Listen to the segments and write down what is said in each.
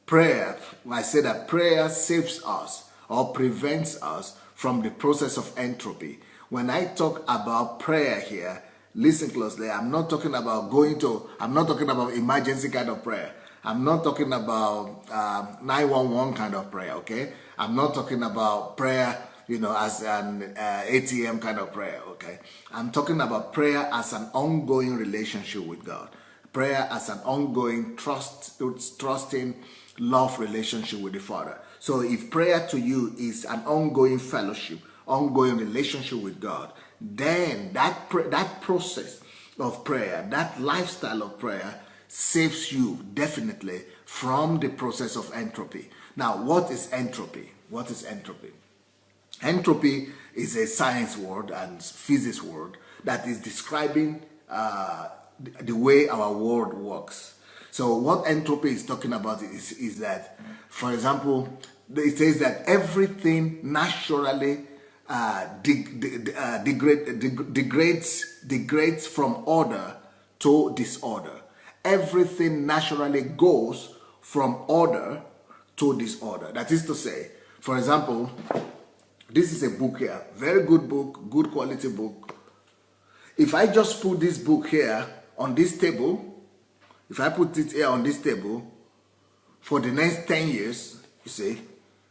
prayer, I say that prayer saves us or prevents us from the process of entropy. When I talk about prayer here, listen closely. I'm not talking about I'm not talking about emergency kind of prayer. I'm not talking about 911 kind of prayer, okay? I'm not talking about prayer, as an ATM kind of prayer, okay? I'm talking about prayer as an ongoing relationship with God. Prayer as an ongoing trusting, love relationship with the Father. So if prayer to you is an ongoing fellowship, ongoing relationship with God, then that process of prayer, that lifestyle of prayer saves you definitely from the process of entropy. Now, what is entropy? What is entropy? Entropy is a science word and physics word that is describing the way our world works. So what entropy is talking about is that, for example, it says that everything naturally degrades from order to disorder. Everything naturally goes from order to disorder. That is to say, for example, this is a book here, very good book, good quality book. If I just put this book here on this table, if I put it here on this table for the next 10 years, you see,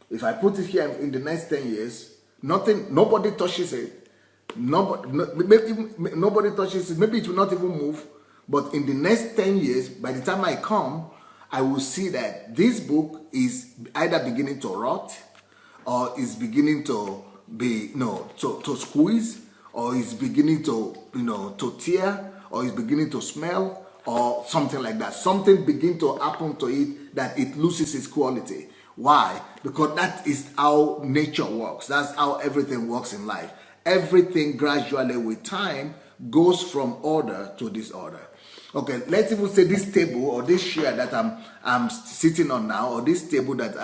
if I put it here in the next 10 years, nobody touches it. Nobody touches it. Maybe it will not even move. But in the next 10 years, by the time I come, I will see that this book is either beginning to rot, or is beginning to be, to squeeze, or is beginning to, to tear, or is beginning to smell, or something like that. Something begin to happen to it that it loses its quality. Why? Because that is how nature works. That's how everything works in life. Everything gradually with time goes from order to disorder. Okay, let's even say this table or this chair that I'm sitting on now, or this table that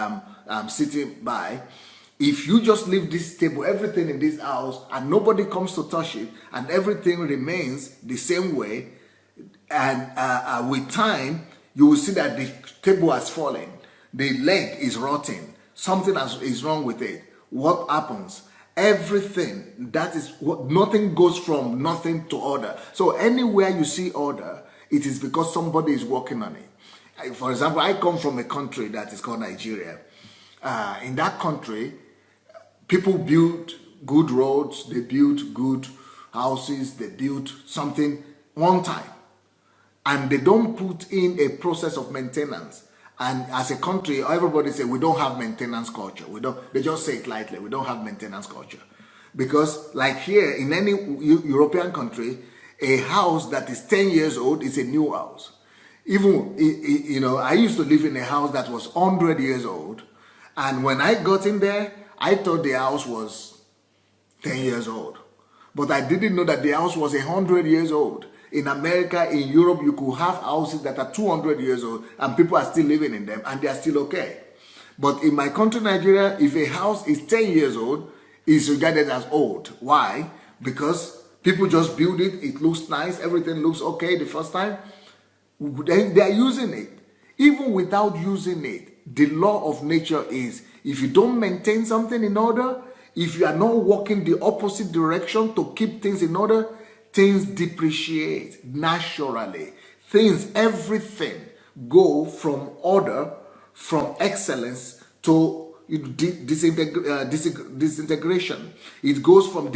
I'm sitting by. If you just leave this table, everything in this house, and nobody comes to touch it, and everything remains the same way, and with time, you will see that the table has fallen. The leg is rotting. Something is wrong with it. What happens? Everything, nothing goes from nothing to order. So anywhere you see order, it is because somebody is working on it. For example, I come from a country that is called Nigeria. In that country, people build good roads, they build good houses, they build something one time. And they don't put in a process of maintenance. And as a country, everybody say we don't have maintenance culture. They just say it lightly. We don't have maintenance culture. Because like here, in any European country, a house that is 10 years old is a new house. Even, I used to live in a house that was 100 years old. And when I got in there, I thought the house was 10 years old. But I didn't know that the house was 100 years old. In America, in Europe, you could have houses that are 200 years old and people are still living in them and they are still okay. But in my country, Nigeria, if a house is 10 years old, it's regarded as old. Why? Because people just build it, it looks nice, everything looks okay the first time. Then they are using it. Even without using it, the law of nature is if you don't maintain something in order, if you are not walking the opposite direction to keep things in order, things depreciate naturally. Everything go from order, from excellence to disintegration. It goes from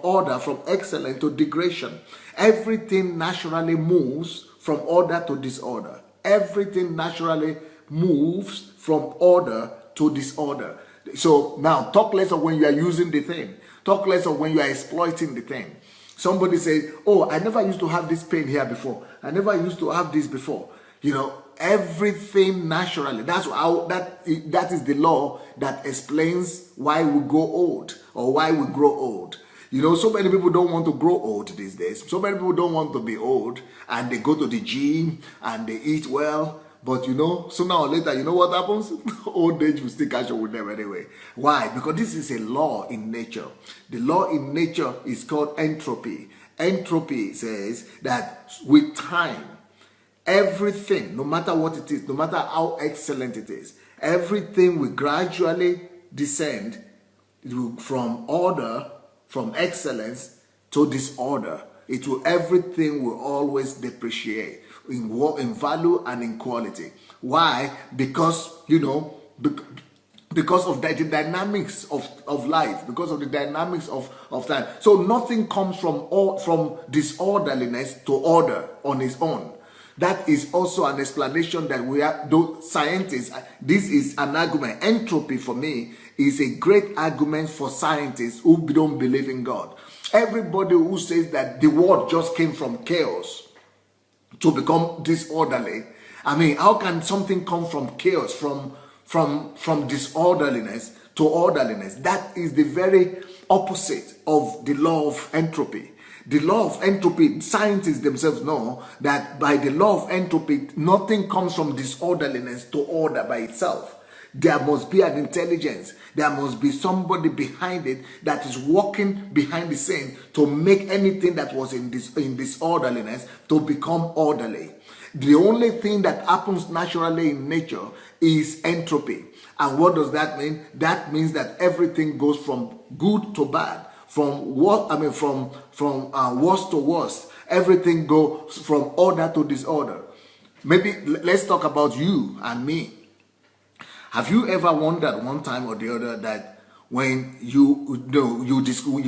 order, from excellence to degradation. Everything naturally moves from order to disorder. Everything naturally moves from order to disorder. So now talk less of when you are using the thing. Talk less of when you are exploiting the thing. Somebody says, oh, I never used to have this pain here before. I never used to have this before. Everything naturally. That's how that is the law that explains why we go old or why we grow old. So many people don't want to grow old these days. So many people don't want to be old, and they go to the gym and they eat well. But sooner or later, you know what happens? Old age will still catch up with them anyway. Why? Because this is a law in nature. The law in nature is called entropy. Entropy says that with time, everything, no matter what it is, no matter how excellent it is, everything will gradually descend from order, from excellence to disorder. Everything will always depreciate in value and in quality. Why? Because, because of the dynamics of life, because of the dynamics of time. So nothing comes from disorderliness to order on its own. That is also an explanation that we are, those scientists, this is an argument. Entropy, for me, is a great argument for scientists who don't believe in God. Everybody who says that the world just came from chaos to become disorderly. I mean, how can something come from chaos, from disorderliness to orderliness? That is the very opposite of the law of entropy. The law of entropy, scientists themselves know that by the law of entropy, nothing comes from disorderliness to order by itself. There must be an intelligence. There must be somebody behind it that is working behind the scene to make anything that was in disorderliness to become orderly. The only thing that happens naturally in nature is entropy. And what does that mean? That means that everything goes from good to bad. From worst to worst. Everything goes from order to disorder. Maybe let's talk about you and me. Have you ever wondered one time or the other that when you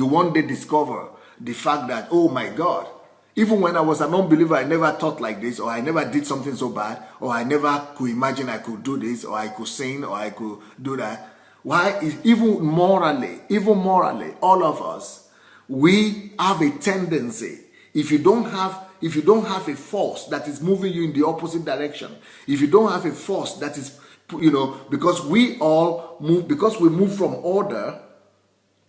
one day discover the fact that, oh my God, even when I was an unbeliever, I never thought like this, or I never did something so bad, or I never could imagine I could do this, or I could sin, or I could do that. Why is even morally, all of us, we have a tendency, if you don't have a force that is moving you in the opposite direction, if you don't have a force that is, because we move from order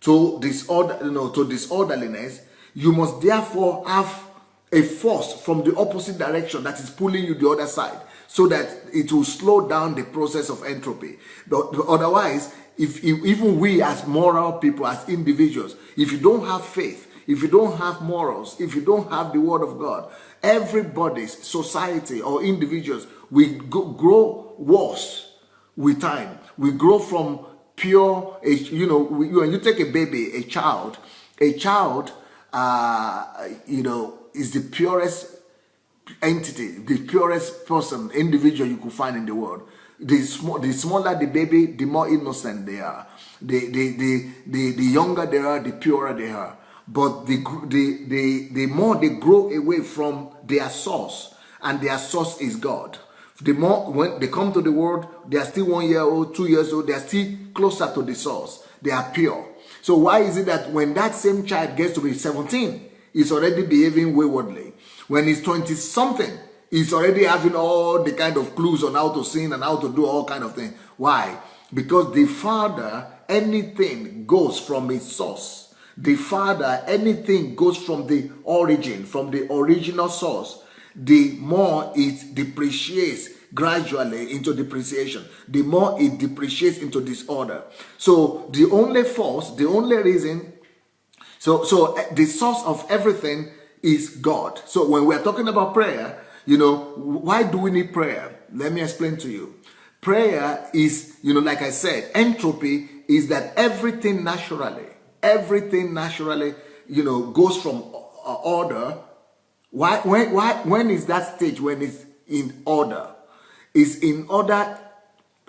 to disorder, to disorderliness, you must therefore have a force from the opposite direction that is pulling you the other side, so that it will slow down the process of entropy. But otherwise, even we as moral people, as individuals, if you don't have faith, if you don't have morals, if you don't have the word of God, everybody's society or individuals will grow worse with time. We grow from pure, when you take a baby, a child, is the purest entity, the purest person, individual you could find in the world. The smaller the baby, the more innocent they are. The younger they are, the purer they are. But the more they grow away from their source, and their source is God. The more, when they come to the world, they are still 1 year old, 2 years old, they are still closer to the source. They are pure. So why is it that when that same child gets to be 17, he's already behaving waywardly? When he's 20-something, he's already having all the kind of clues on how to sin and how to do all kind of things. Why? Because the Father, anything goes from its source. The Father, anything goes from the origin, from the original source. The more it depreciates gradually into depreciation, the more it depreciates into disorder. So the only force, the only reason, so the source of everything is God. So when we're talking about prayer, why do we need prayer? Let me explain to you. Prayer is, like I said, entropy is that everything naturally, goes from order. When is that stage when it's in order? It's in order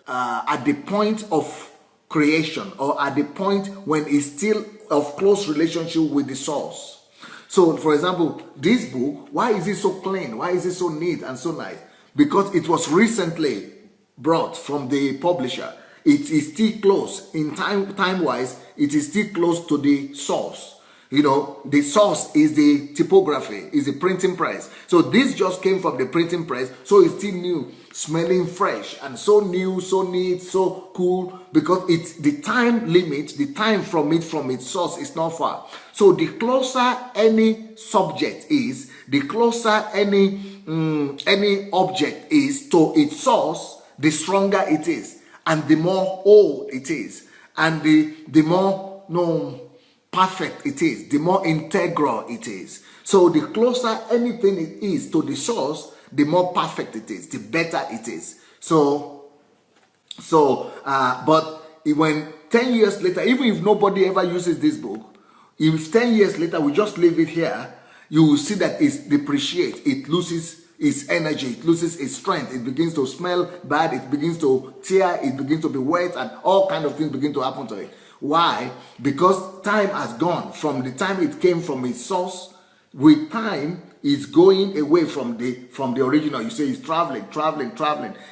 at the point of creation, or at the point when it's still of close relationship with the source. So, for example, this book, why is it so clean? Why is it so neat and so nice? Because it was recently brought from the publisher. It is still close. In time-wise, it is still close to the source. The source is the typography, is the printing press. So this just came from the printing press, so it's still new, smelling fresh, and so new, so neat, so cool, because it's the time limit, the time from its source is not far. So the closer any subject is, the closer any object is to its source, the stronger it is, and the more old it is, and the more perfect it is, the more integral it is. So the closer anything it is to the source, the more perfect it is, the better it is. But when 10 years later, even if nobody ever uses this book, if 10 years later we just leave it here, you will see that it depreciates, it loses its energy, it loses its strength, it begins to smell bad, it begins to tear, it begins to be wet, and all kinds of things begin to happen to it. Why? Because time has gone. From the time it came from its source, with time, it's going away from the original. You say it's traveling.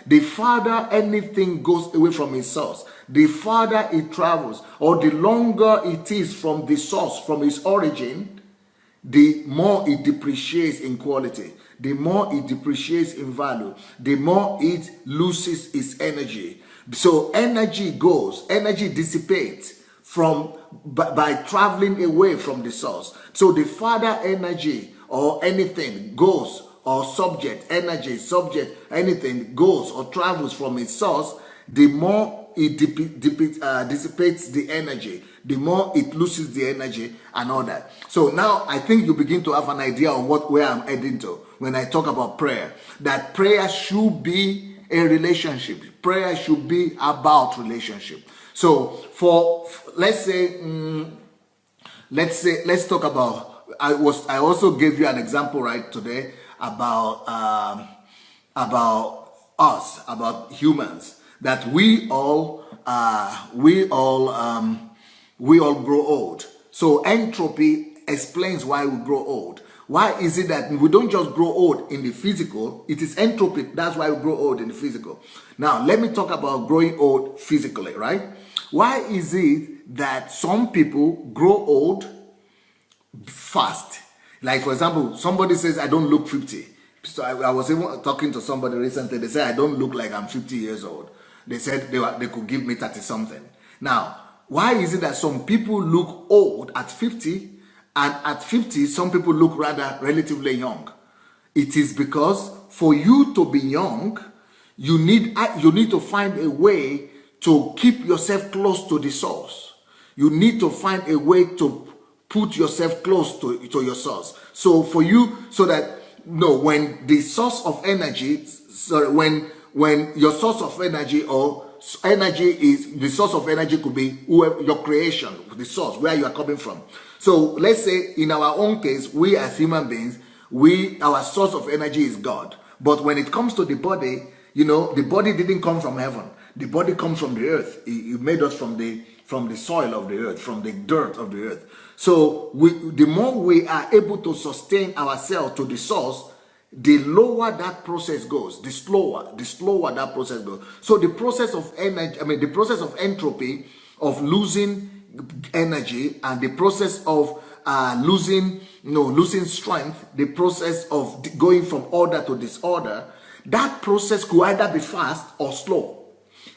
The farther anything goes away from its source, the farther it travels, or the longer it is from the source, from its origin, the more it depreciates in quality, the more it depreciates in value, the more it loses its energy. So energy dissipates by traveling away from the source. So the farther energy or anything goes, or anything goes or travels from its source, the more it dissipates the energy, the more it loses the energy and all that. So now I think you begin to have an idea of where I'm heading to when I talk about prayer. That prayer should be a relationship. Prayer should be about relationship. So let's talk about, I also gave you an example right today about us, about humans, that we all grow old. So entropy explains why we grow old. Why is it that we don't just grow old in the physical? It is entropy. That's why we grow old in the physical. Now, let me talk about growing old physically, right? Why is it that some people grow old fast? Like, for example, somebody says, I don't look 50. So I was even talking to somebody recently. They said, I don't look like I'm 50 years old. They said they could give me 30 something. Now, why is it that some people look old at 50, and at 50, some people look rather relatively young? It is because for you to be young, you need to find a way to keep yourself close to the source. You need to find a way to put yourself close to your source. So for you, so that when the source of energy, when your source of energy or energy is, the source of energy could be whoever, your creation, the source, where you are coming from. So let's say in our own case, we as human beings, our source of energy is God. But when it comes to the body, the body didn't come from heaven. The body comes from the earth. It made us from the soil of the earth, from the dirt of the earth. So the more we are able to sustain ourselves to the source, the lower that process goes, the slower that process goes. So the process of energy, the process of entropy, of losing energy, and the process of losing strength, the process of going from order to disorder, that process could either be fast or slow.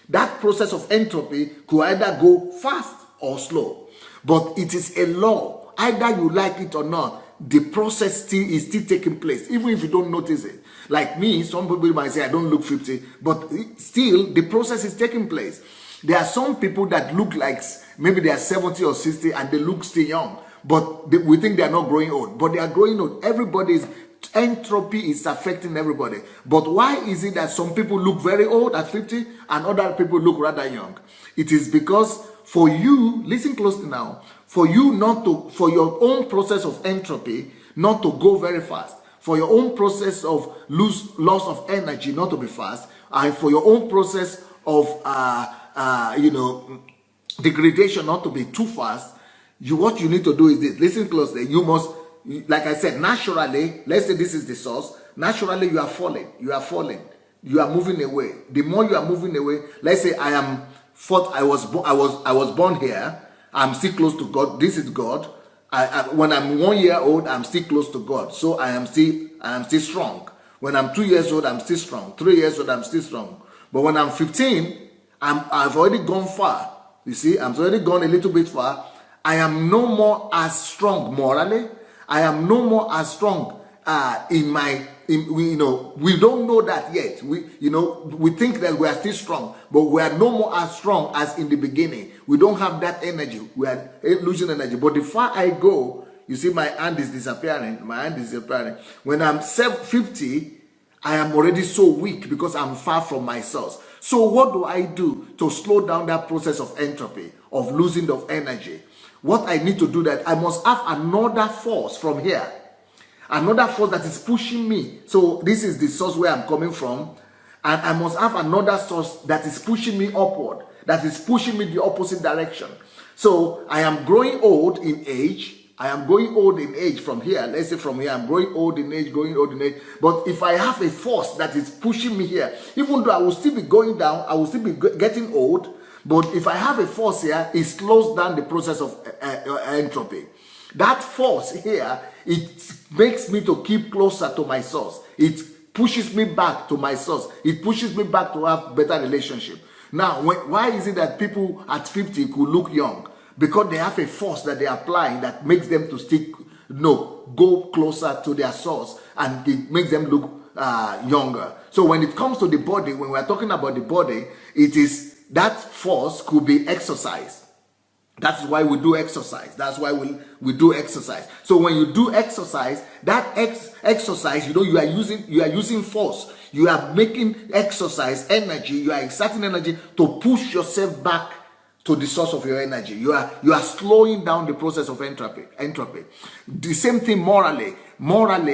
That process of entropy could either go fast or slow. But it is a law. Either you like it or not, the process is still taking place, even if you don't notice it. Like me, some people might say I don't look 50, but still the process is taking place. There are some people that look like maybe they are 70 or 60 and they look still young, but we think they are not growing old, but they are growing old. Entropy is affecting everybody. But why is it that some people look very old at 50 and other people look rather young? It is because for you, listen closely now, for your own process of entropy not to go very fast, for your own process of loss of energy not to be fast, and for your own process of degradation not to be too fast, what you need to do is this. Listen closely. You must, like I said, naturally, let's say this is the source, naturally you are falling, you are moving away. The more you are moving away, let's say I was born here, I'm still close to God, this is God. When I'm 1 year old, I'm still close to God, so I am still strong. When I'm 2 years old, I'm still strong. 3 years old, I'm still strong. But when I'm 15, I've already gone far. You see, I've already gone a little bit far. I am no more as strong morally. I am no more as strong we don't know that yet. We think that we are still strong, but we are no more as strong as in the beginning. We don't have that energy. We are losing energy. But the far I go, you see, my hand is disappearing. When I'm 50, I am already so weak because I'm far from my source. So what do I do to slow down that process of entropy, of losing of energy? What I need to do that, I must have another force from here. Another force that is pushing me. So this is the source where I'm coming from. And I must have another source that is pushing me upward, that is pushing me the opposite direction. So I am growing old in age. I am going old in age from here. Let's say from here, I'm growing old in age, going old in age. But if I have a force that is pushing me here, even though I will still be going down, I will still be getting old. But if I have a force here, it slows down the process of entropy. That force here, it makes me to keep closer to my source. It pushes me back to my source. It pushes me back to have better relationship. Now, why is it that people at 50 could look young? Because they have a force that they apply that makes them to go closer to their source, and it makes them look younger. So when it comes to the body, when we're talking about the body, it is that force could be exercised. That's why we do exercise. That's why we do exercise. So when you do exercise, that exercise, you are using force. You are making exercise energy. You are exerting energy to push yourself back to the source of your energy. You are slowing down the process of entropy. The same thing morally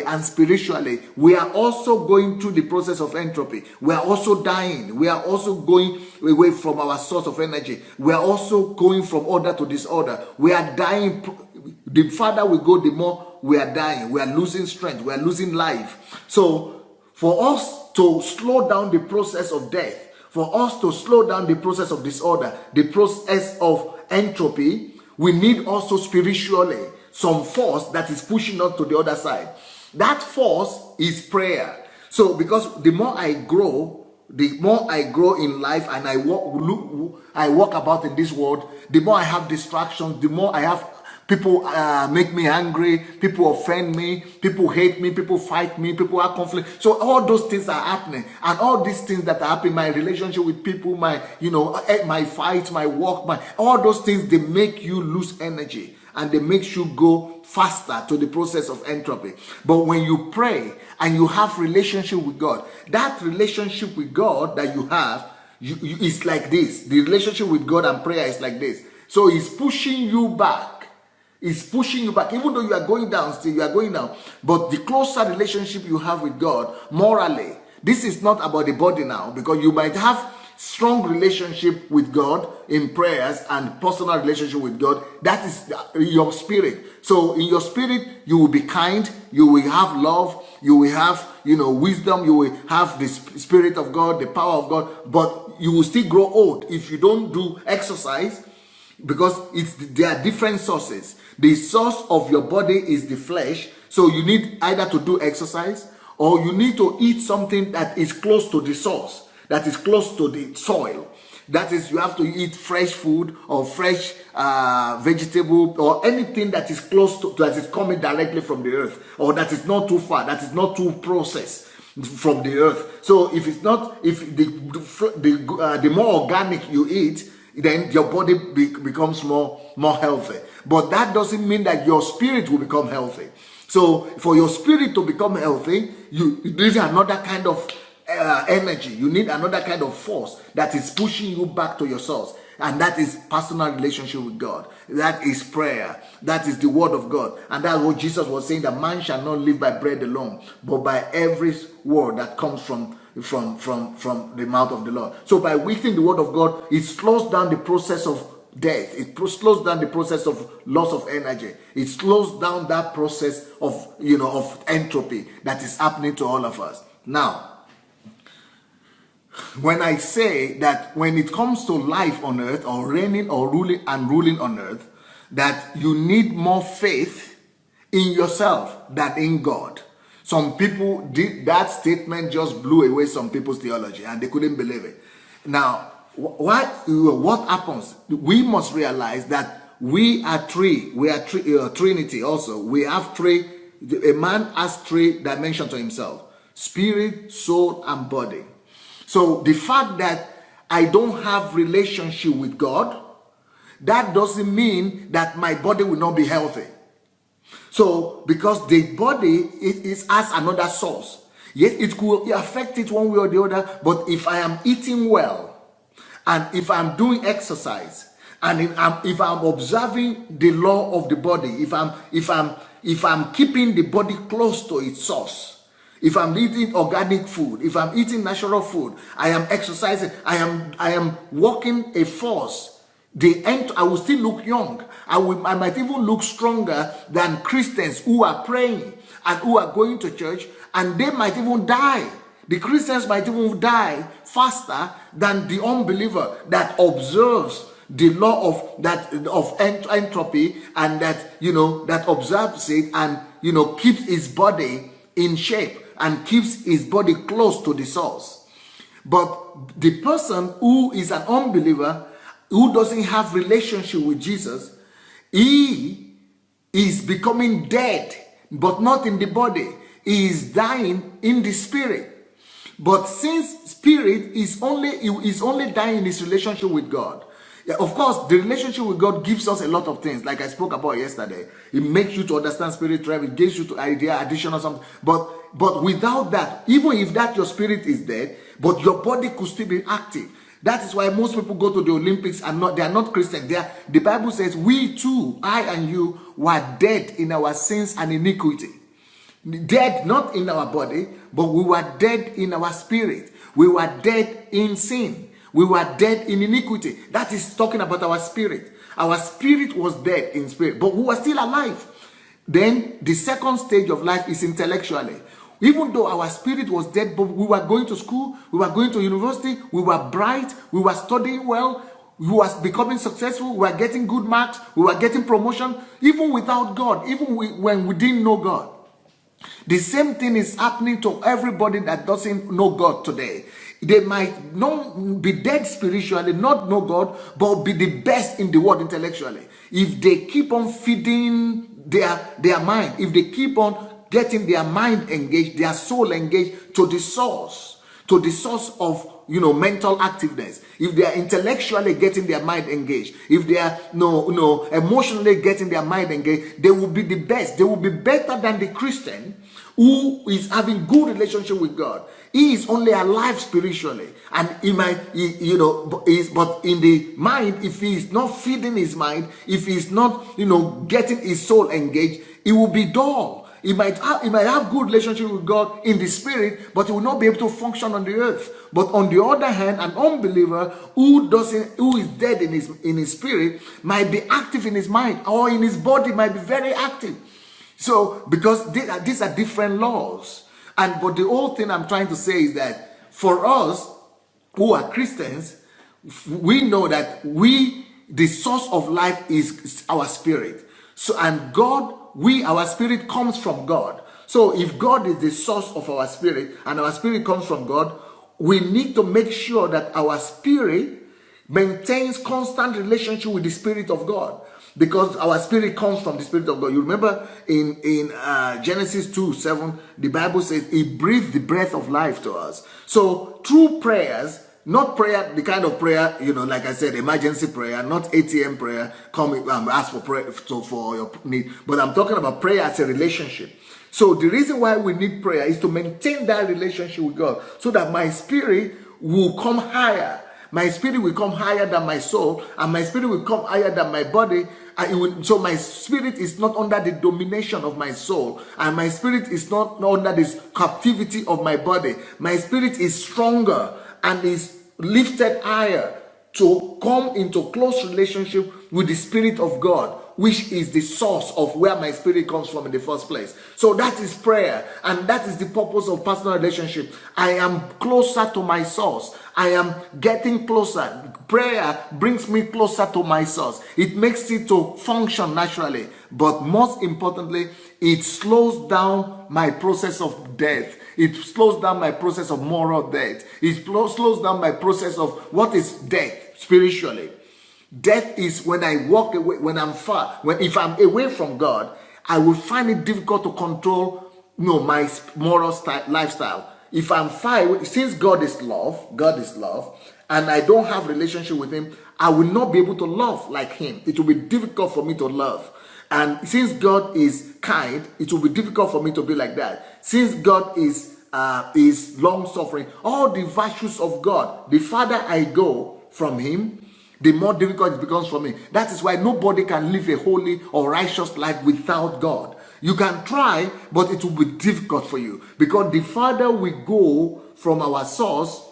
and spiritually. We are also going through the process of entropy. We are also dying. We are also going away from our source of energy. We are also going from order to disorder. We are dying. The farther we go, the more we are dying. We are losing strength. We are losing life. So for us to slow down the process of death, for us to slow down the process of disorder, the process of entropy, we need also spiritually some force that is pushing us to the other side. That force is prayer. So because the more I grow in life, and I walk about in this world, the more I have distractions, the more I have people make me angry, people offend me, people hate me, people fight me, people have conflict. So all those things are happening, and all these things that are happening, my relationship with people, my fights, my work, all those things, they make you lose energy, and they make you go faster to the process of entropy. But when you pray and you have relationship with God, that relationship with God that you have, it's like this. The relationship with God and prayer is like this. So it's pushing you back. It's pushing you back. Even though you are going down, still you are going down. But the closer relationship you have with God, morally, this is not about the body now, because you might have strong relationship with God in prayers and personal relationship with God. That is your spirit. So in your spirit, you will be kind, you will have love, you will have wisdom, you will have the spirit of God, the power of God, but you will still grow old if you don't do exercise, because there are different sources. The source of your body is the flesh, so you need either to do exercise, or you need to eat something that is close to the source, that is close to the soil. That is, you have to eat fresh food or fresh vegetable, or anything that is close to, that is coming directly from the earth, or that is not too far, that is not too processed from the earth. So if the more organic you eat, then your body becomes more healthy. But that doesn't mean that your spirit will become healthy. So for your spirit to become healthy, you need another kind of energy. You need another kind of force that is pushing you back to your source. And that is personal relationship with God. That is prayer. That is the word of God. And that's what Jesus was saying, that man shall not live by bread alone, but by every word that comes from the mouth of the Lord. So by eating the word of God, it slows down the process of death. It slows down the process of loss of energy. It slows down that process of entropy that is happening to all of us. Now, when I say that when it comes to life on earth, or reigning or ruling on earth, that you need more faith in yourself than in God. Some people that statement just blew away some people's theology, and they couldn't believe it. Now, what happens? We must realize that we are three. We are Trinity also. We have three. A man has three dimensions to himself: spirit, soul, and body. So the fact that I don't have relationship with God, that doesn't mean that my body will not be healthy. So because the body has another source. Yes, it could affect it one way or the other, but if I am eating well, and if I'm doing exercise, and if I'm observing the law of the body, if I'm keeping the body close to its source, if I'm eating organic food, if I'm eating natural food, I am exercising, I am walking a force, I will still look young. I might even look stronger than Christians who are praying and who are going to church, and they might even die. The Christians might even die faster than the unbeliever that observes the law of entropy, and that observes it, and keeps his body in shape and keeps his body close to the source. But the person who is an unbeliever, who doesn't have relationship with Jesus, he is becoming dead, but not in the body. He is dying in the spirit. But since spirit is only dying in his relationship with God. Yeah, of course, the relationship with God gives us a lot of things, like I spoke about yesterday. It makes you to understand spirit realm. It gives you to idea, addition or something. But without that, even if that your spirit is dead, but your body could still be active. That is why most people go to the Olympics and they are not Christian. The Bible says we too, I and you, were dead in our sins and iniquity. Dead not in our body, but we were dead in our spirit. We were dead in sin. We were dead in iniquity. That is talking about our spirit. Our spirit was dead in spirit, but we were still alive. Then the second stage of life is intellectually. Even though our spirit was dead, but we were going to school, we were going to university, we were bright, we were studying well, we were becoming successful, we were getting good marks, we were getting promotion, even without God, even when we didn't know God. The same thing is happening to everybody that doesn't know God today. They might not be dead spiritually, not know God, but be the best in the world intellectually. If they keep on feeding their mind, if they keep on getting their mind engaged, their soul engaged to the source of mental activeness, if they are intellectually getting their mind engaged, if they are emotionally getting their mind engaged, they will be the best. They will be better than the Christian who is having good relationship with God. He is only alive spiritually, and but in the mind, if he is not feeding his mind, if he is not getting his soul engaged, he will be dull. He might have good relationship with God in the spirit, but he will not be able to function on the earth. But on the other hand, an unbeliever who is dead in his spirit might be active in his mind, or in his body might be very active. So because these are different laws. But the whole thing I'm trying to say is that for us who are Christians, we know that the source of life is our spirit. So, and God, our spirit comes from God. So if God is the source of our spirit and our spirit comes from God, we need to make sure that our spirit maintains constant relationship with the Spirit of God, because our spirit comes from the Spirit of God. You remember in Genesis 2:7, the Bible says He breathed the breath of life to us. So through prayers, not prayer, the kind of prayer, like I said, emergency prayer, not ATM prayer, come ask for prayer for your need, but I'm talking about prayer as a relationship. So the reason why we need prayer is to maintain that relationship with God, so that my spirit will come higher. My spirit will come higher than my soul, and my spirit will come higher than my body. So my spirit is not under the domination of my soul, and my spirit is not under this captivity of my body. My spirit is stronger and is lifted higher to come into close relationship with the Spirit of God, which is the source of where my spirit comes from in the first place. So that is prayer, and that is the purpose of personal relationship. I am closer to my source. I am getting closer. Prayer brings me closer to my source. It makes it to function naturally, but most importantly, it slows down my process of death. It slows down my process of moral death. It slows down my process of what is death spiritually. Death is when I walk away, when I'm far, if I'm away from God, I will find it difficult to control my moral lifestyle. If I'm far away, since God is love, and I don't have relationship with Him, I will not be able to love like Him. It will be difficult for me to love. And since God is kind, it will be difficult for me to be like that. Since God is is long suffering. All the virtues of God. The farther I go from him, the more difficult it becomes for me. That is why nobody can live a holy or righteous life without God. You can try, but it will be difficult for you, because the farther we go from our source,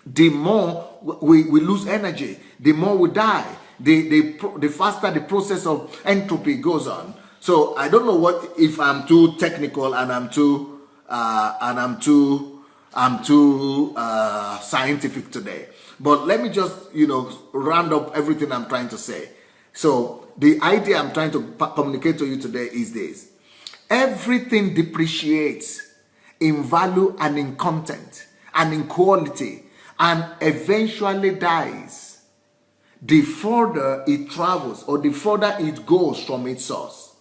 the more we lose energy, the more we die, the faster the process of entropy goes on. So I don't know what, if I'm too technical and I'm too scientific today. But let me just, round up everything I'm trying to say. So the idea I'm trying to communicate to you today is this: everything depreciates in value and in content and in quality, and eventually dies the further it travels or the further it goes from its source.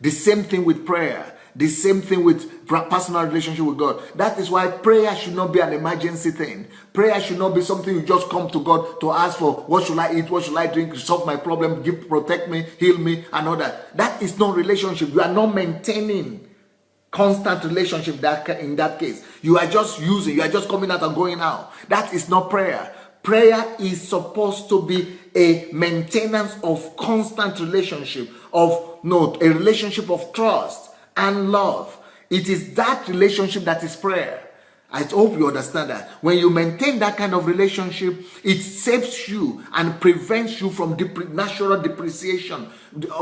The same thing with prayer. The same thing with personal relationship with God. That is why prayer should not be an emergency thing. Prayer should not be something you just come to God to ask for. What should I eat? What should I drink? Solve my problem. Protect me, heal me, and all that. That is not relationship. You are not maintaining constant relationship in that case. You are just using. You are just coming out and going out. That is not prayer. Prayer is supposed to be a maintenance of constant relationship, a relationship of trust and love. It is that relationship that is prayer. I hope you understand that. When you maintain that kind of relationship, it saves you and prevents you from natural depreciation.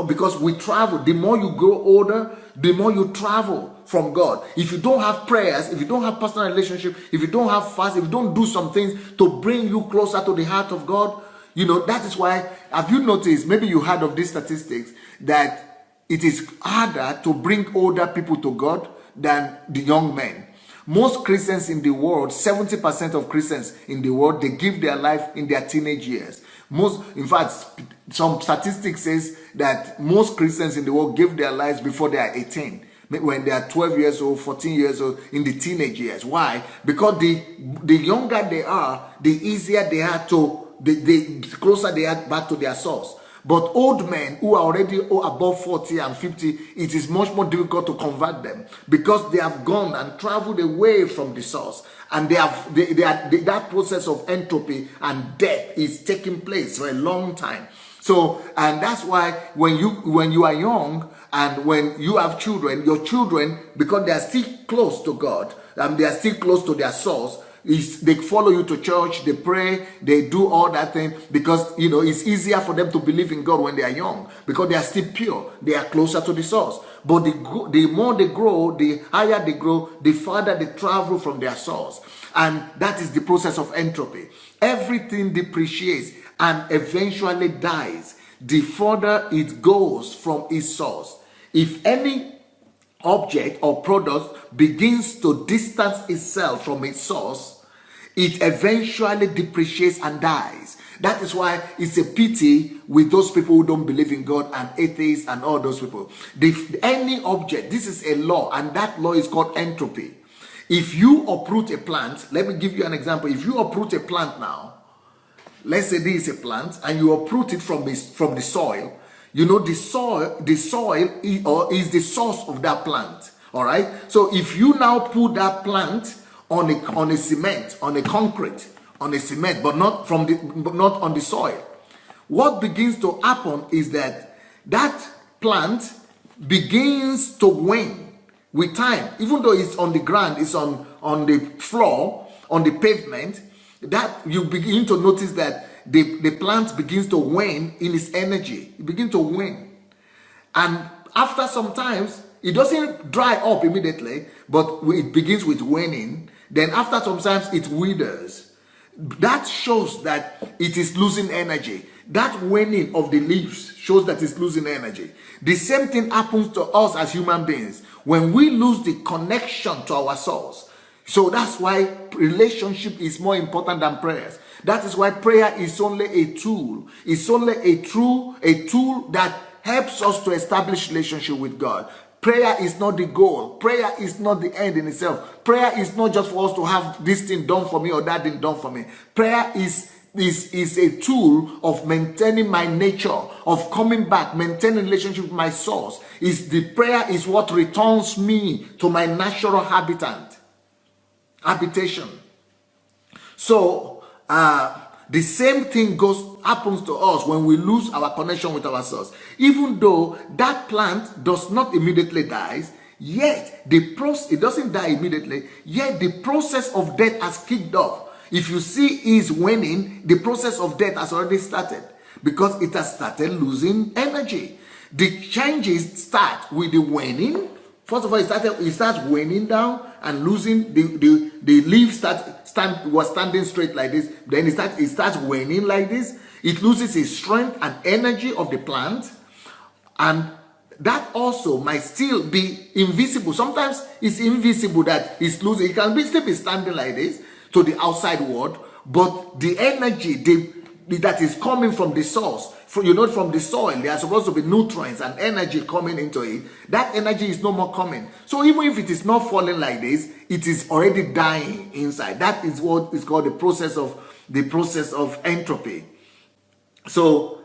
Because we travel. The more you grow older, the more you travel from God. If you don't have prayers, if you don't have personal relationship, if you don't have fast, if you don't do some things to bring you closer to the heart of God, that is why, have you noticed, maybe you heard of these statistics, that it is harder to bring older people to God than the young men. Most Christians in the world, 70% of Christians in the world, they give their life in their teenage years. In fact, some statistics says that most Christians in the world give their lives before they are 18. When they are 12 years old, 14 years old, in the teenage years. Why? Because the younger they are, the easier they are the closer they are back to their source. But old men who are already above 40 and 50, it is much more difficult to convert them, because they have gone and traveled away from the source, and that process of entropy and death is taking place for a long time. So, and that's why when you are young and when you have children, your children, because they are still close to God and they are still close to their source, they follow you to church, they pray, they do all that thing, because it's easier for them to believe in God when they are young, because they are still pure, they are closer to the source. But the more they grow, the higher they grow, the farther they travel from their source. And that is the process of entropy. Everything depreciates and eventually dies the further it goes from its source. If any object or product begins to distance itself from its source, it eventually depreciates and dies. That is why it's a pity with those people who don't believe in God and atheists and all those people. Any object, this is a law, and that law is called entropy. If you uproot a plant, let me give you an example. If you uproot a plant now, let's say this is a plant, and you uproot it from the soil, the soil is the source of that plant. All right. So if you now put that plant on a cement, on a concrete, on a cement, but not on the soil, what begins to happen is that plant begins to wane with time. Even though it's on the ground, it's on the floor, on the pavement, that you begin to notice that the plant begins to wane in its energy. It begins to wane. And after some times, it doesn't dry up immediately, but it begins with waning. Then after some times, it withers. That shows that it is losing energy. That waning of the leaves shows that it's losing energy. The same thing happens to us as human beings when we lose the connection to our source. So that's why relationship is more important than prayers. That is why prayer is only a tool. It's only a tool that helps us to establish relationship with God. Prayer is not the goal. Prayer is not the end in itself. Prayer is not just for us to have this thing done for me or that thing done for me. Prayer is a tool of maintaining my nature, of coming back, maintaining relationship with my source. The prayer is what returns me to my natural habitat. habitation. So the same thing happens to us when we lose our connection with our source. Even though that plant does not immediately die, yet it doesn't die immediately, yet the process of death has kicked off. If you see is waning, the process of death has already started because it has started losing energy. The changes start with the waning. First of all, it starts waning down and losing. The leaves was standing straight like this. Then it starts waning like this. It loses its strength and energy of the plant, and that also might still be invisible. Sometimes it's invisible that it's losing. It can still be standing like this to the outside world, but the energy that is coming from the source, from the soil, there are supposed to be nutrients and energy coming into it. That energy is no more coming. So even if it is not falling like this, it is already dying inside. That is what is called the process of entropy. So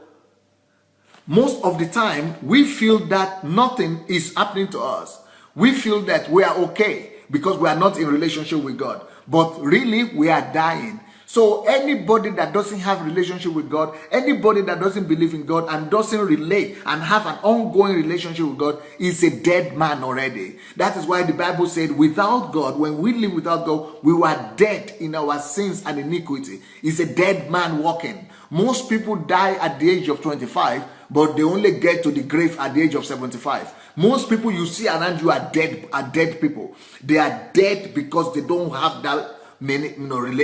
most of the time, we feel that nothing is happening to us. We feel that we are okay because we are not in relationship with God. But really, we are dying. So anybody that doesn't have a relationship with God, anybody that doesn't believe in God and doesn't relate and have an ongoing relationship with God is a dead man already. That is why the Bible said, without God, when we live without God, we were dead in our sins and iniquity. It's a dead man walking. Most people die at the age of 25, but they only get to the grave at the age of 75. Most people you see around you are dead people. They are dead because they don't have that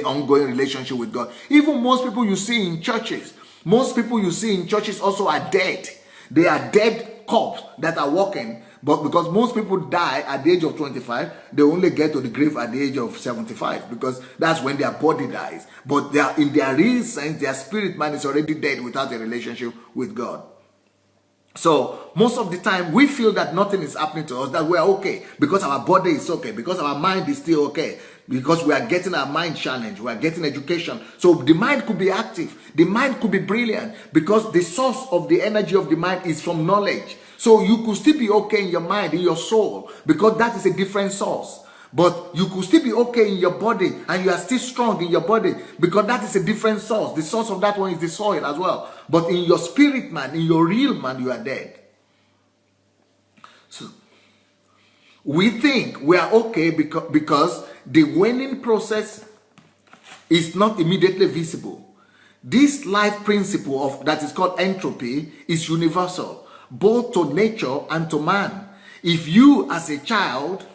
ongoing relationship with God. Even most people you see in churches, also are dead. They are dead corpses that are walking. But because most people die at the age of 25, they only get to the grave at the age of 75 because that's when their body dies. But they are, in their real sense, their spirit man is already dead without a relationship with God. So most of the time we feel that nothing is happening to us, that we are okay because our body is okay, because our mind is still okay, because we are getting our mind challenged, we are getting education. So the mind could be active, the mind could be brilliant because the source of the energy of the mind is from knowledge. So you could still be okay in your mind, in your soul, because that is a different source. But you could still be okay in your body and you are still strong in your body because that is a different source. The source of that one is the soil as well. But in your spirit man, in your real man, you are dead. So we think we are okay because the waning process is not immediately visible. This life principle that is called entropy is universal, both to nature and to man. If you as a child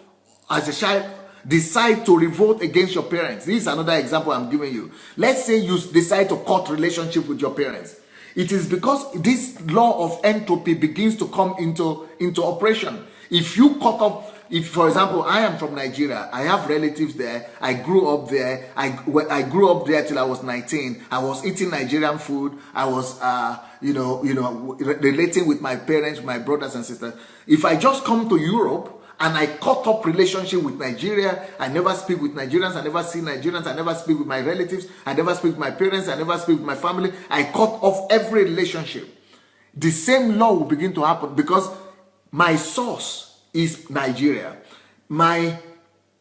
decide to revolt against your parents, this is another example I'm giving you. Let's say you decide to cut relationship with your parents. It is because this law of entropy begins to come into operation. If you cut up, for example, I am from Nigeria, I have relatives there, I grew up there, I grew up there till I was 19, I was eating Nigerian food, I was, relating with my parents, my brothers and sisters. If I just come to Europe, and I cut up relationship with Nigeria, I never speak with Nigerians, I never see Nigerians, I never speak with my relatives, I never speak with my parents, I never speak with my family. I cut off every relationship. The same law will begin to happen because my source is Nigeria. My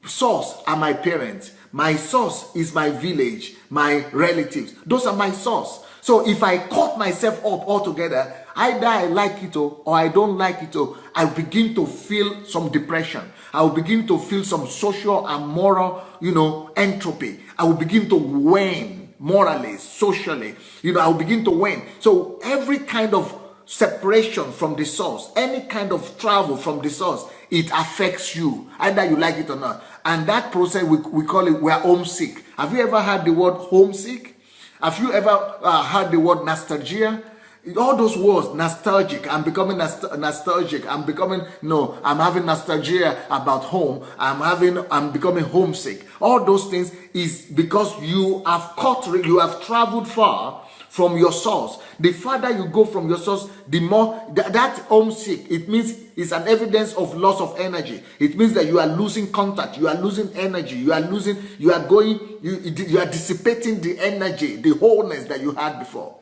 source are my parents. My source is my village, my relatives. Those are my source. So if I cut myself up altogether, either I like it or I don't like it, or I begin to feel some depression. I will begin to feel some social and moral, entropy. I will begin to wane morally, socially. I will begin to wane. So every kind of separation from the source, any kind of travel from the source, it affects you, either you like it or not. And that process, we call it, we are homesick. Have you ever heard the word homesick? Have you ever heard the word nostalgia? All those words, nostalgic, I'm becoming nostalgic, I'm having nostalgia about home, I'm becoming homesick. All those things is because you have traveled far from your source. The farther you go from your source, the more that homesick, it means it's an evidence of loss of energy. It means that you are losing contact, you are losing energy, you are dissipating the energy, the wholeness that you had before.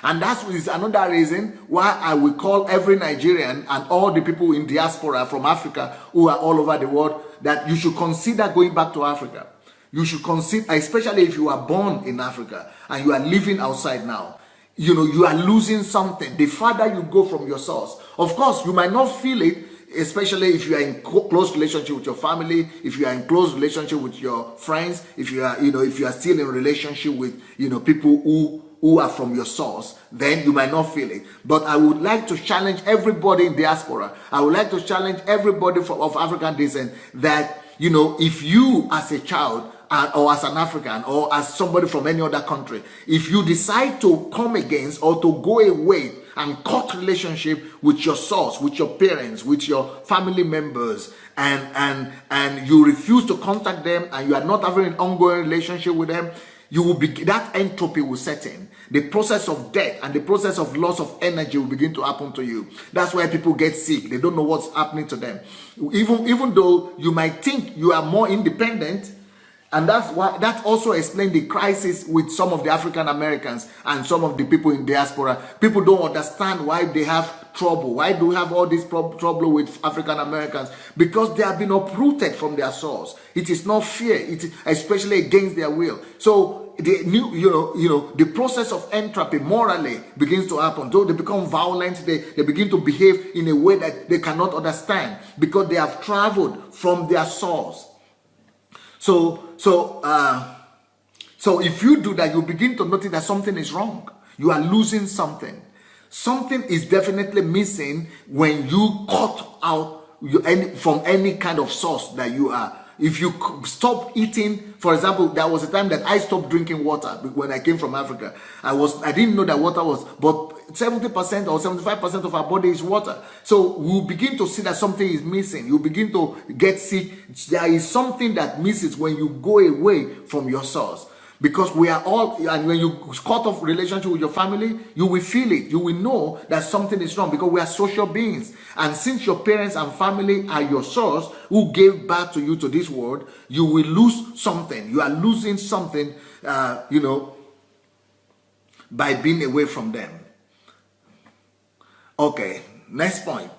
And that is another reason why I will call every Nigerian and all the people in diaspora from Africa who are all over the world, that you should consider going back to Africa. You should consider, especially if you are born in Africa and you are living outside now, you are losing something. The farther you go from your source, of course, you might not feel it, especially if you are in close relationship with your family, if you are in close relationship with your friends, if you are, if you are still in relationship with, people who are from your source, then you might not feel it. But I would like to challenge everybody in diaspora. I would like to challenge everybody of African descent that, if you as a child or as an African or as somebody from any other country, if you decide to come against or to go away and cut relationship with your source, with your parents, with your family members, and you refuse to contact them, and you are not having an ongoing relationship with them, you will be, that entropy will set in. The process of death and the process of loss of energy will begin to happen to you. That's why people get sick. They don't know what's happening to them. Even though you might think you are more independent, and that also explains the crisis with some of the African Americans and some of the people in diaspora. People don't understand why they have trouble. Why do we have all this trouble with African Americans? Because they have been uprooted from their source. It is not fear. It is especially against their will. So the process of entropy morally begins to happen. So they become violent. They begin to behave in a way that they cannot understand because they have traveled from their source. So if you do that, you begin to notice that something is wrong. You are losing something. Something is definitely missing when you cut out from any kind of source that you are. If you stop eating, for example, there was a time that I stopped drinking water when I came from Africa. I didn't know that water was, but 70% or 75% of our body is water. So we begin to see that something is missing. You begin to get sick. There is something that misses when you go away from your source. Because we are all, and when you cut off relationship with your family, you will feel it. You will know that something is wrong because we are social beings. And since your parents and family are your source who gave birth to you to this world, you will lose something. You are losing something, by being away from them. Okay, next point.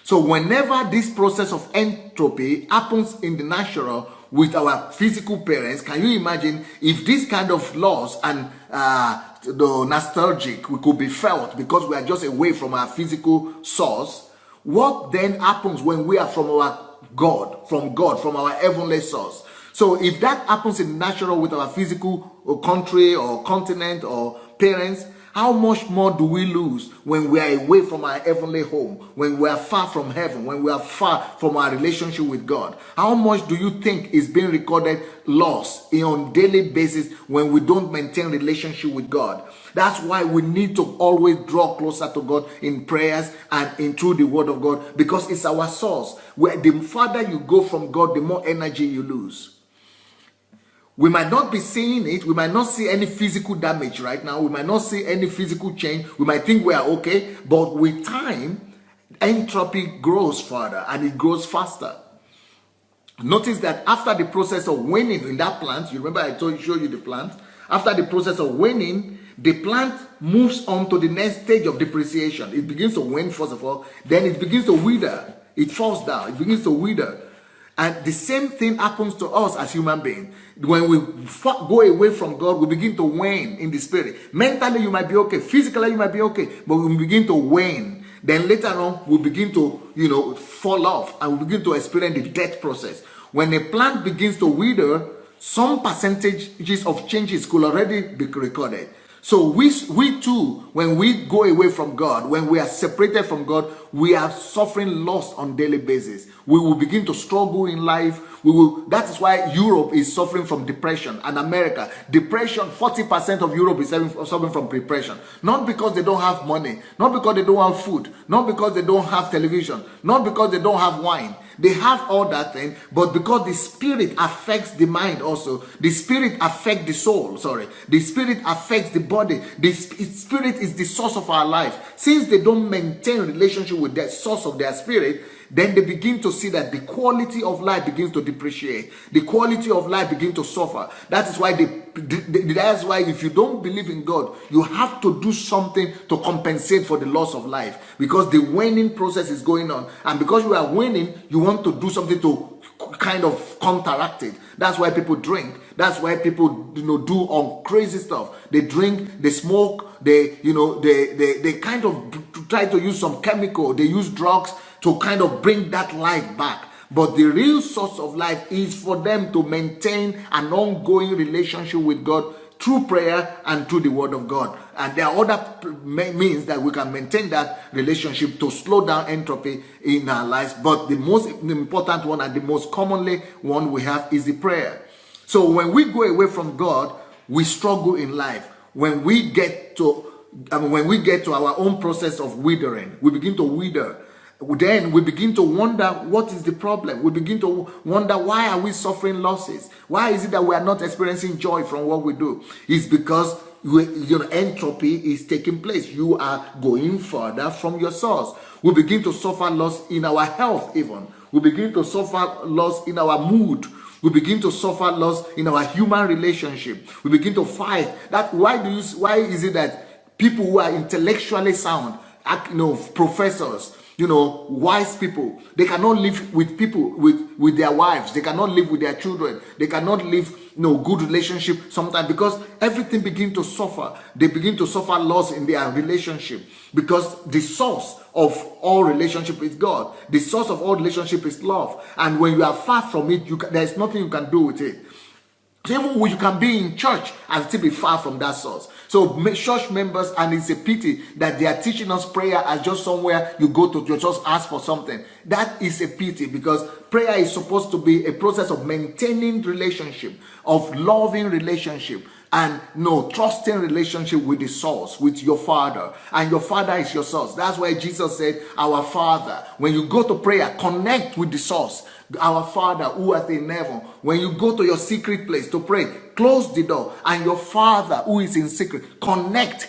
So whenever this process of entropy happens in the natural, with our physical parents, can you imagine if this kind of loss and the nostalgic could be felt because we are just away from our physical source? What then happens when we are from our God, from our heavenly source? So if that happens in natural with our physical country or continent or parents, how much more do we lose when we are away from our heavenly home, when we are far from heaven, when we are far from our relationship with God? How much do you think is being recorded loss on a daily basis when we don't maintain relationship with God? That's why we need to always draw closer to God in prayers and through the word of God, because it's our source. Where the farther you go from God, the more energy you lose. We might not be seeing it. We might not see any physical damage right now. We might not see any physical change. We might think we are okay. But with time, entropy grows further and it grows faster. Notice that after the process of waning in that plant, you remember I showed you the plant. After the process of waning, the plant moves on to the next stage of depreciation. It begins to wane first of all. Then it begins to wither. It falls down. It begins to wither. And the same thing happens to us as human beings. When we go away from God, we begin to wane in the spirit. Mentally, you might be okay. Physically, you might be okay. But we begin to wane. Then later on, we begin to, fall off. And we begin to experience the death process. When a plant begins to wither, some percentages of changes could already be recorded. So we too, when we go away from God, when we are separated from God, we are suffering loss on daily basis. We will begin to struggle in life. That is why Europe is suffering from depression, and America. Depression, 40% of Europe is suffering from depression. Not because they don't have money, not because they don't have food, not because they don't have television, not because they don't have wine. They have all that thing, but because the spirit affects the mind also. The spirit affects the soul, The spirit affects the body. The spirit is the source of our life. Since they don't maintain relationship with the source of their spirit, then they begin to see that the quality of life begins to depreciate. The quality of life begins to suffer. That is why that's why if you don't believe in God, you have to do something to compensate for the loss of life, because the winning process is going on, and because you are winning, you want to do something to kind of counteract it. That's why people drink. That's why people do on crazy stuff. They drink, they smoke, they kind of try to use some chemical, they use drugs to kind of bring that life back. But the real source of life is for them to maintain an ongoing relationship with God through prayer and through the word of God. And there are other means that we can maintain that relationship to slow down entropy in our lives. But the most important one and the most commonly one we have is the prayer. So when we go away from God, we struggle in life. When we get to our own process of withering, we begin to wither. Then we begin to wonder, what is the problem? We begin to wonder, why are we suffering losses? Why is it that we are not experiencing joy from what we do? It's because entropy is taking place. You are going further from your source. We begin to suffer loss in our health even. We begin to suffer loss in our mood. We begin to suffer loss in our human relationship. We begin to fight. Why is it that people who are intellectually sound, professors, wise people, they cannot live with people, with their wives, they cannot live with their children, they cannot live good relationship sometimes, because everything begin to suffer. They begin to suffer loss in their relationship, because the source of all relationship is God. The source of all relationship is love, and when you are far from it, there's nothing you can do with it. Even you can be in church and still be far from that source. So church members, and it's a pity that they are teaching us prayer as just somewhere you go to just ask for something. That is a pity, because prayer is supposed to be a process of maintaining relationship, of loving relationship, and trusting relationship with the source, with your Father. And your Father is your source. That's why Jesus said, our Father. When you go to prayer, connect with the source. Our Father who art in heaven. When you go to your secret place to pray, close the door, and your Father who is in secret, connect.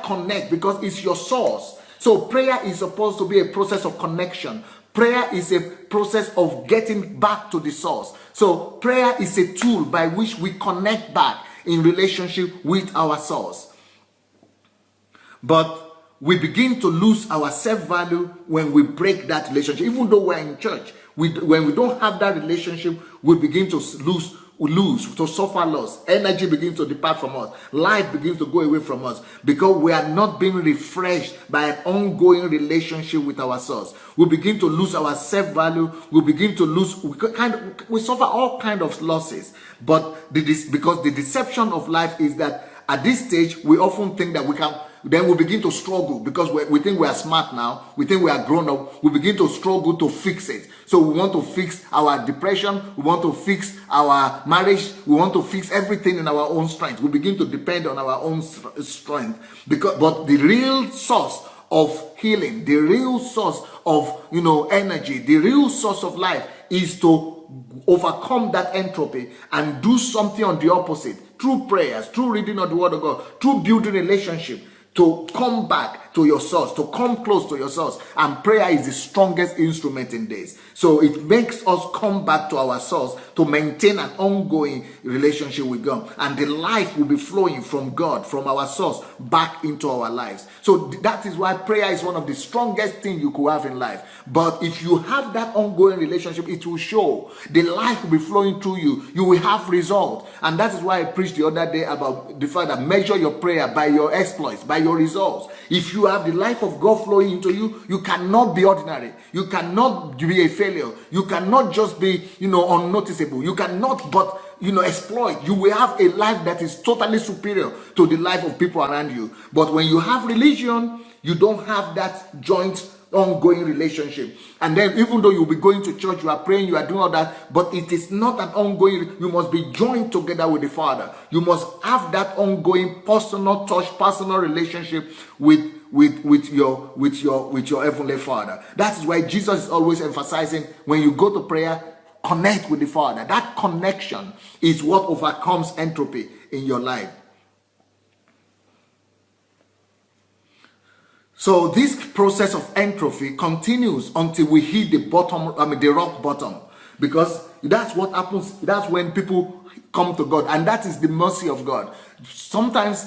Connect, because it's your source. So prayer is supposed to be a process of connection. Prayer is a process of getting back to the source. So prayer is a tool by which we connect back in relationship with our source. But we begin to lose our self-value when we break that relationship. Even though we're in church, when we don't have that relationship, we begin to to suffer loss. Energy begins to depart from us. Life begins to go away from us, because we are not being refreshed by an ongoing relationship with our source. We begin to lose our self-value. We begin to lose, we suffer all kinds of losses. But because the deception of life is that at this stage, we often think that we can. Then we begin to struggle, because we think we are smart now. We think we are grown up. We begin to struggle to fix it. So we want to fix our depression. We want to fix our marriage. We want to fix everything in our own strength. We begin to depend on our own strength. But the real source of healing, the real source of energy, the real source of life is to overcome that entropy and do something on the opposite, through prayers, through reading of the word of God, through building relationship, to come back to your source, to come close to your source. And prayer is the strongest instrument in this. So it makes us come back to our source to maintain an ongoing relationship with God. And the life will be flowing from God, from our source, back into our lives. So that is why prayer is one of the strongest things you could have in life. But if you have that ongoing relationship, it will show. The life will be flowing through you. You will have results. And that is why I preached the other day about the fact that measure your prayer by your exploits, by your results. If you have the life of God flowing into you, you cannot be ordinary. You cannot be a failure. You cannot just be, unnoticeable. You cannot but exploit. You will have a life that is totally superior to the life of people around you. But when you have religion, you don't have that joint ongoing relationship. And then even though you'll be going to church, you are praying, you are doing all that, but it is not an ongoing. You must be joined together with the Father. You must have that ongoing personal touch, personal relationship with your heavenly Father. That is why Jesus is always emphasizing, when you go to prayer, connect with the Father. That connection is what overcomes entropy in your life. So this process of entropy continues until we hit the bottom, the rock bottom, because that's what happens. That's when people come to God, and that is the mercy of God. Sometimes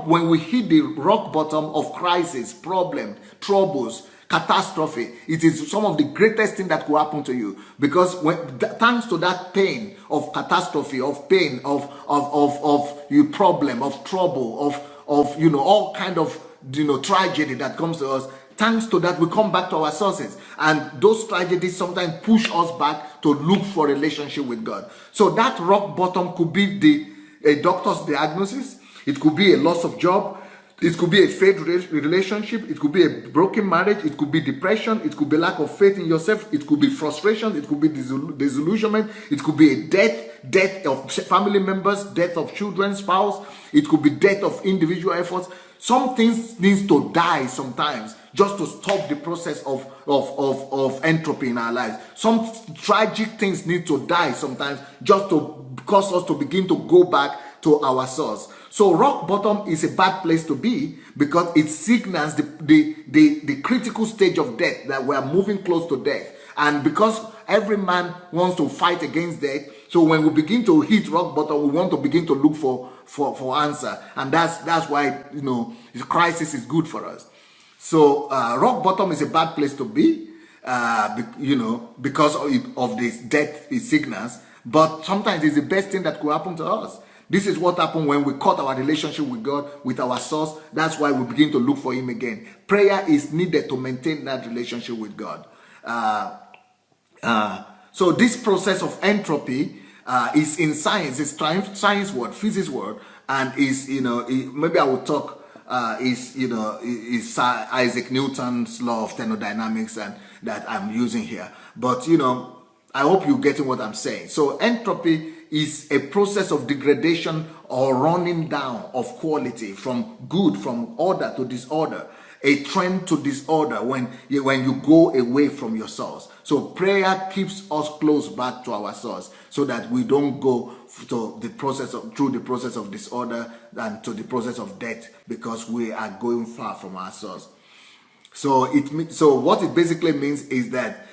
when we hit the rock bottom of crisis, problem, troubles, catastrophe, it is some of the greatest thing that could happen to you, because thanks to that pain of catastrophe, of pain, of your problem, of trouble, of all kind of tragedy that comes to us. Thanks to that, we come back to our sources, and those tragedies sometimes push us back to look for a relationship with God. So that rock bottom could be a doctor's diagnosis, it could be a loss of job, it could be a failed relationship, it could be a broken marriage, it could be depression, it could be lack of faith in yourself, it could be frustration, it could be disillusionment, it could be a death of family members, death of children, spouse, it could be death of individual efforts. Some things needs to die sometimes just to stop the process of entropy in our lives. Some tragic things need to die sometimes just to cause us to begin to go back to our source. So rock bottom is a bad place to be, because it signals the critical stage of death, that we are moving close to death. And because every man wants to fight against death, so when we begin to hit rock bottom, we want to begin to look for answer, and that's why the crisis is good for us. So rock bottom is a bad place to be, because of this death signals. But sometimes it's the best thing that could happen to us. This is what happened when we cut our relationship with God, with our source. That's why we begin to look for Him again. Prayer is needed to maintain that relationship with God. So this process of entropy is in science. It's science word, physics word, and is maybe I will talk. Is Isaac Newton's law of thermodynamics, and that I'm using here. But I hope you're getting what I'm saying. So entropy is a process of degradation or running down of quality from good, from order to disorder, a trend to disorder when you go away from your source. So prayer keeps us close back to our source, so that we don't go through the process of disorder and to the process of death, because we are going far from our source. So what it basically means is that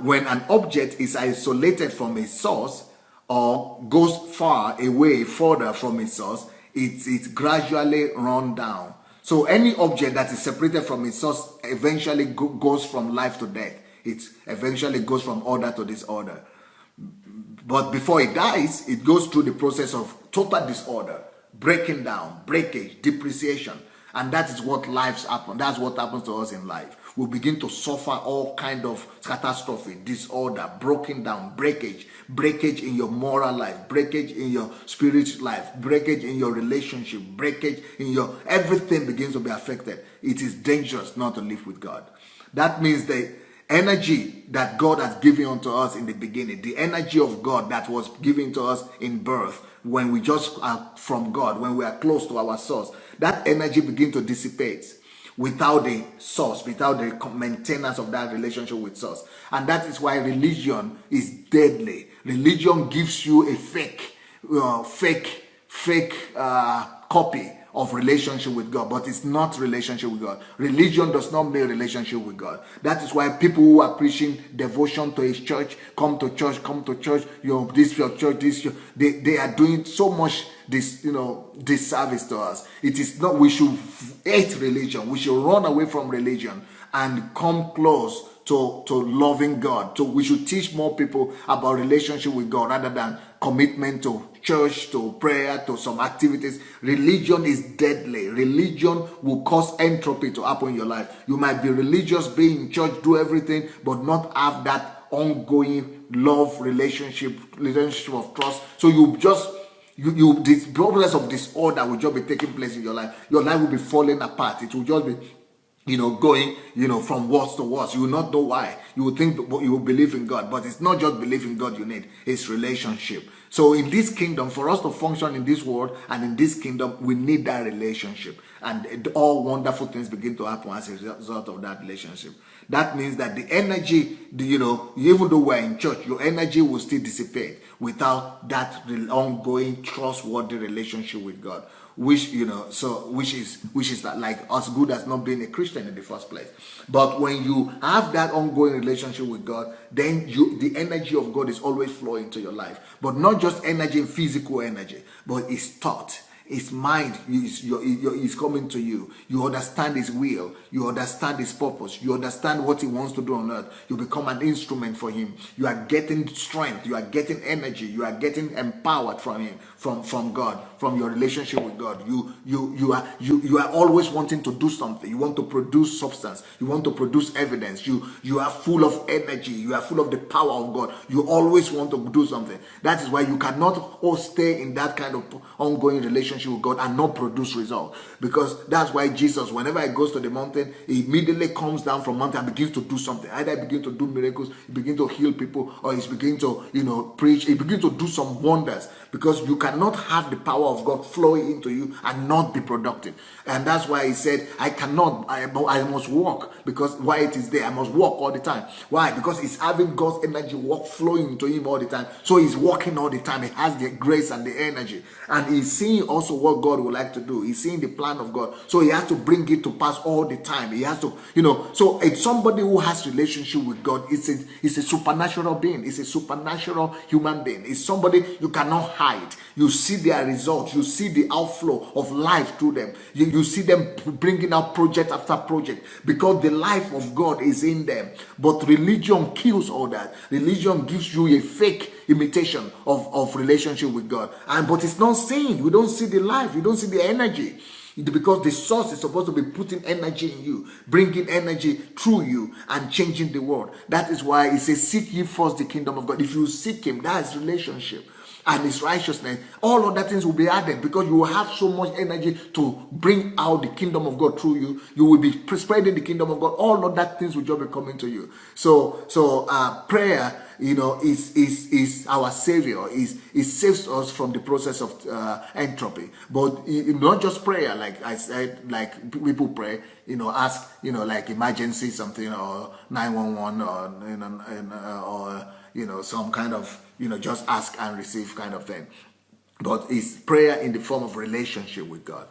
when an object is isolated from its source, or goes further from its source, it gradually run down. So any object that is separated from its source eventually goes from life to death. It eventually goes from order to disorder. But before it dies, it goes through the process of total disorder, breaking down, breakage, depreciation. And that is what lives happen. That's what happens to us in life. We begin to suffer all kind of catastrophe, disorder, broken down, breakage in your moral life, breakage in your spiritual life, breakage in your relationship, breakage in your everything begins to be affected. It is dangerous not to live with God. That means the energy that God has given unto us in the beginning, the energy of God that was given to us in birth, when we just are from God, when we are close to our source, that energy begins to dissipate without the source, without the maintenance of that relationship with source. And that is why religion is deadly. Religion gives you a fake copy of relationship with God, but it's not relationship with God. Religion does not mean relationship with God. That is why people who are preaching devotion to His church, come to church, this your church, they are doing so much disservice to us. It is not. We should hate religion. We should run away from religion and come close to loving God. So we should teach more people about relationship with God rather than commitment to church, to prayer, to some activities. Religion is deadly. Religion will cause entropy to happen in your life. You might be religious, be in church, do everything, but not have that ongoing love relationship of trust. So this process of disorder will just be taking place in your life. Your life will be falling apart. It will just be going, from worse to worse. You will not know why. You will think you will believe in God, but it's not just belief in God you need. It's relationship. So in this kingdom, for us to function in this world and in this kingdom, we need that relationship. And all wonderful things begin to happen as a result of that relationship. That means that the energy, even though we're in church, your energy will still dissipate without that ongoing trustworthy relationship with God. which which is like as good as not being a Christian in the first place. But when you have that ongoing relationship with God, then the energy of God is always flowing to your life. But not just energy, physical energy, but it's thought. His mind is coming to you. You understand his will. You understand his purpose. You understand what he wants to do on earth. You become an instrument for him. You are getting strength. You are getting energy. You are getting empowered from him, from God, from your relationship with God. You are always wanting to do something. You want to produce substance. You want to produce evidence. You are full of energy. You are full of the power of God. You always want to do something. That is why you cannot stay in that kind of ongoing relationship with God and not produce results. Because that's why Jesus, whenever he goes to the mountain, he immediately comes down from mountain and begins to do something. Either he begins to do miracles, he begins to heal people, or he's beginning to preach. He begins to do some wonders, because you cannot have the power of God flowing into you and not be productive. And that's why he said, I must walk, because why it is there, I must walk all the time. Why? Because he's having God's energy flowing into him all the time. So he's walking all the time. He has the grace and the energy, and he's seeing also what God would like to do. He's seeing the plan of God, so he has to bring it to pass all the time. He has to, so it's somebody who has relationship with God. It's a supernatural being. It's a supernatural human being. It's somebody you cannot hide. You see their results. You see the outflow of life through them. You see them bringing out project after project, because the life of God is in them. But religion kills all that. Religion gives you a fake imitation of relationship with God, but it's not seen. We don't see the life. You don't see the energy, because the source is supposed to be putting energy in you, bringing energy through you and changing the world. That is why it says, seek ye first the kingdom of God. If you seek him, that is relationship, and his righteousness, all other things will be added, because you will have so much energy to bring out the kingdom of God through you. You will be spreading the kingdom of God. All other things will just be coming to you. So prayer, is our savior. It saves us from the process of entropy. But not just prayer, like I said, like people pray, ask, like emergency something, or 911, or some kind of, just ask and receive kind of thing. But it's prayer in the form of relationship with God.